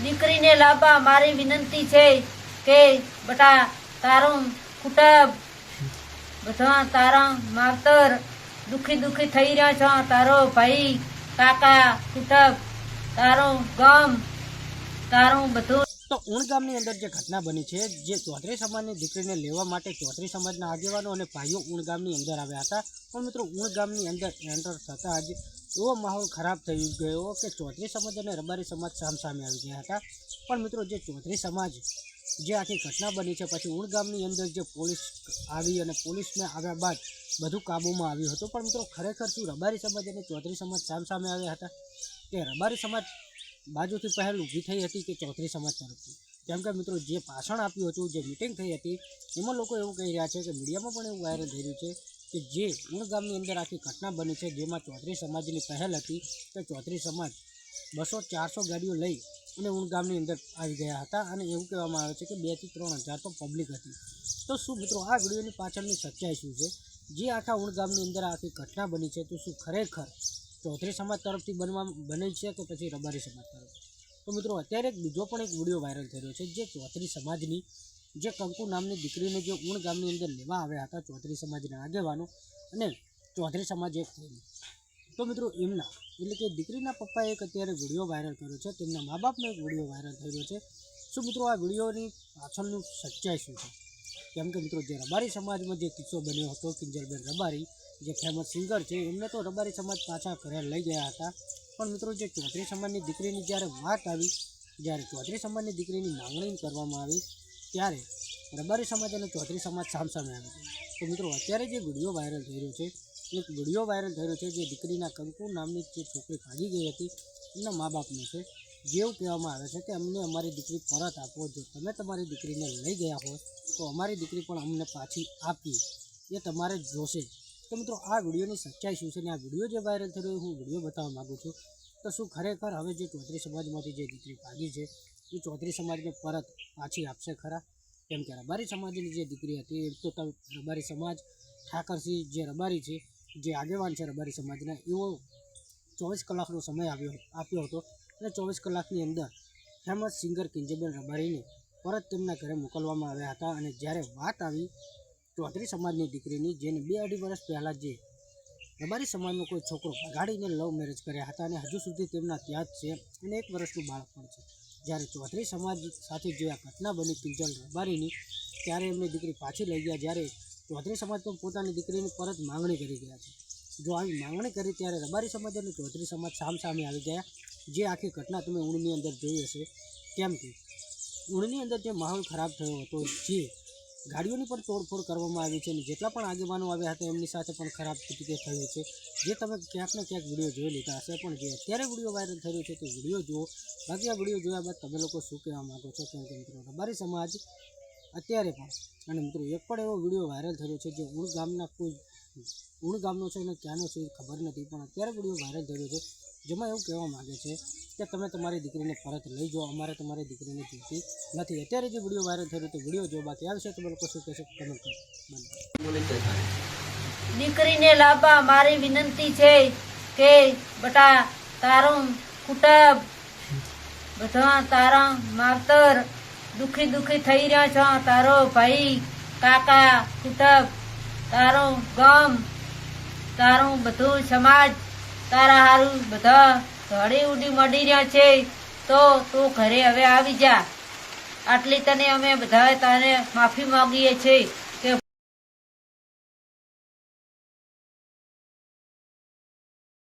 દીકરીને લાવવા મારી વિનંતી છે કે બટા તારું કુટુંબ બધા તારા માવતર દુખી થઈ રહ્યા છો, તારો ભાઈ કાકા કુટુંબ તારું ગામ તારું બધું। તો ઊણ ગામની અંદર જે ઘટના બની છે, જે ચૌધરી સમાજની દીકરીને લેવા માટે ચૌધરી સમાજના આગેવાનો અને ભાઈઓ ઊણ ગામની અંદર આવ્યા હતા, પણ મિત્રો ઊણ ગામની અંદર એન્ટર થતાં જ એવો માહોલ ખરાબ થઈ ગયો કે ચૌધરી સમાજ અને રબારી સમાજ સામસામે આવી ગયા હતા। પણ મિત્રો જે ચૌધરી સમાજ જે આખી ઘટના બની છે, પછી ઊણ ગામની અંદર જે પોલીસ આવી અને પોલીસને આવ્યા બાદ બધું કાબૂમાં આવ્યું હતું। પણ મિત્રો ખરેખર શું રબારી સમાજ અને ચૌધરી સમાજ સામસામે આવ્યા હતા કે રબારી સમાજ બાજુથી પહેલ ઊભી થઈ હતી કે ચૌધરી સમાજ તરફથી? કેમ કે મિત્રો જે ભાષણ આપ્યું હતું, જે મિટિંગ થઈ હતી, એમાં લોકો એવું કહી રહ્યા છે કે મીડિયામાં પણ એવું વાયરલ થઈ રહ્યું છે કે જે ઊણ ગામની અંદર આખી ઘટના બની છે, જેમાં ચૌધરી સમાજની પહેલ હતી કે ચૌધરી સમાજ 200-400 ગાડીઓ લઈ અને ઊણ ગામની અંદર આવી ગયા હતા અને એવું કહેવામાં આવે છે કે 2 થી 3 હજાર તો પબ્લિક હતી। તો શું મિત્રો આ વિડીયોની પાછળની સચ્ચાઈ શું છે? જે આખા ઊણ ગામની અંદર આખી ઘટના બની છે, તો શું ખરેખર ચૌધરી સમાજ તરફથી બની છે કે પછી રબારી સમાજ તરફથી? તો મિત્રો અત્યારે બીજો પણ એક વિડીયો વાયરલ થઈ રહ્યો છે, જે ચૌધરી સમાજની જે કંકુ નામની દીકરીને જે ઊણ ગામની અંદર લેવા આવ્યા હતા ચૌધરી સમાજના આગેવાનો અને ચૌધરી સમાજ એક થઈને। તો મિત્રો એમના એટલે કે દીકરીના પપ્પાએ એક અત્યારે વિડીયો વાયરલ કર્યો છે, તેમના મા બાપનો એક વિડીયો વાયરલ થઈ રહ્યો છે। શું મિત્રો આ વિડીયોની પાછળનું સચ્ચાઈ શું છે? કેમ કે મિત્રો જે રબારી સમાજમાં જે કિસ્સો બન્યો હતો, કિંજલબેન રબારી જે ફેમસ સિંગર છે, એમને તો રબારી સમાજ પાછા ઘરે લઈ ગયા હતા, પણ મિત્રો જે ચૌધરી સમાજની દીકરીની જ્યારે વાત આવી, જ્યારે ચૌધરી સમાજની દીકરીની માંગણી કરવામાં આવી, ત્યારે રબારી સમાજ અને ચૌધરી સમાજ સામસામે આવી ગયા। તો મિત્રો અત્યારે જે વિડીયો વાયરલ થઈ રહ્યો છે, એક વિડીયો વાયરલ થઈ રહ્યો છે જે દીકરીના કંકુ નામની જે છોકરી ભાગી ગઈ હતી, એમના મા બાપનો છે, જેવું કહેવામાં આવે છે કે અમને અમારી દીકરી પરત આપો, જો તમે તમારી દીકરીને લઈ ગયા હોય તો અમારી દીકરી પણ અમને પાછી આપી, એ તમારે જોશે। તો મિત્રો આ વિડીયોની સચ્ચાઈ શું છે અને આ વિડીયો જે વાયરલ થઈ રહ્યો હું વિડીયો બતાવવા માગું છું। તો શું ખરેખર હવે જે ચૌધરી સમાજમાંથી જે દીકરી ભાગી છે એ ચૌધરી સમાજને પરત પાછી આપશે ખરા? કેમ કે રબારી સમાજની જે દીકરી હતી એ તો રબારી સમાજ ઠાકરસિંહ જે રબારી છે, જે આગેવાન છે રબારી સમાજના, એવો 24 કલાકનો સમય આપ્યો હતો અને 24 કલાકની અંદર ફેમસ સિંગર કિંજલબેન રબારીને પરત તેમના ઘરે મોકલવામાં આવ્યા હતા। અને જ્યારે વાત આવી ચૌધરી સમાજની દીકરીની, જેને 2-2.5 વર્ષ પહેલાં જે રબારી સમાજનો કોઈ છોકરો ભગાડીને લવ મેરેજ કર્યા હતા અને હજુ સુધી તેમના ત્યાં જ છે અને 1 વર્ષનું બાળક પણ છે, જ્યારે ચૌધરી સમાજ સાથે જે આ ઘટના બની કિંજલ રબારીની, ત્યારે એમની દીકરી પાછી લઈ ગયા, જ્યારે ચૌધરી સમાજ પણ પોતાની દીકરીની પરત માંગણી કરી ગયા છે। જો આવી માંગણી કરી ત્યારે રબારી સમાજ અને ચૌધરી સમાજ સામસામે આવી ગયા। જે આખી ઘટના તમે ઊણની અંદર જોઈ હશે, કેમ કે ઊણની અંદર જે માહોલ ખરાબ થયો હતો, જે ગાડીઓની પણ તોડફોડ કરવામાં આવી છે અને જેટલા પણ આગેવાનો આવ્યા હતા એમની સાથે પણ ખરાબ રીતે થયું છે, જે તમે ક્યાંક ને ક્યાંક વિડીયો જોઈ લીધા હશે। પણ જે અત્યારે વિડીયો વાયરલ થઈ રહ્યો છે તે વિડીયો જુઓ, બાકી આ વિડીયો જોયા બાદ તમે લોકો શું કહેવા માગો છો? કેમ કે મિત્રો રબારી સમાજ અત્યારે પણ, અને મિત્રો એક પણ એવો વિડીયો વાયરલ થઈ રહ્યો છે જે ઊણ ગામનો છે અને ક્યાંનો છે એ ખબર નથી, પણ અત્યારે વિડીયો વાયરલ થઈ રહ્યો છે જેમાં એવું કહેવા માગે છે કે તમે તમારી દીકરીને પરત લઈ જાઓ, અમારે તમારી દીકરીને જોઈતી નથી। અત્યારે જે વિડીયો વાયરલ થઈ રહ્યો તે વિડીયો જો, બાકી આ વિશે તમે લોકો શું કહેશો કમેન્ટ કરો। દીકરીને લાવવા મારી વિનંતી છે કે બટા તારું કુટુંબ બધા તારા માવતર દુખી થઈ રહ્યા છો, તારો ભાઈ કાકા કુટુંબ તારું ગામ તારું બધું સમાજ તારા હારું બધા ધડી ઉડી મળી રહ્યા છે, તો તું ઘરે હવે આવી જા। આટલી તને અમે બધા તને માફી માંગીએ છીએ।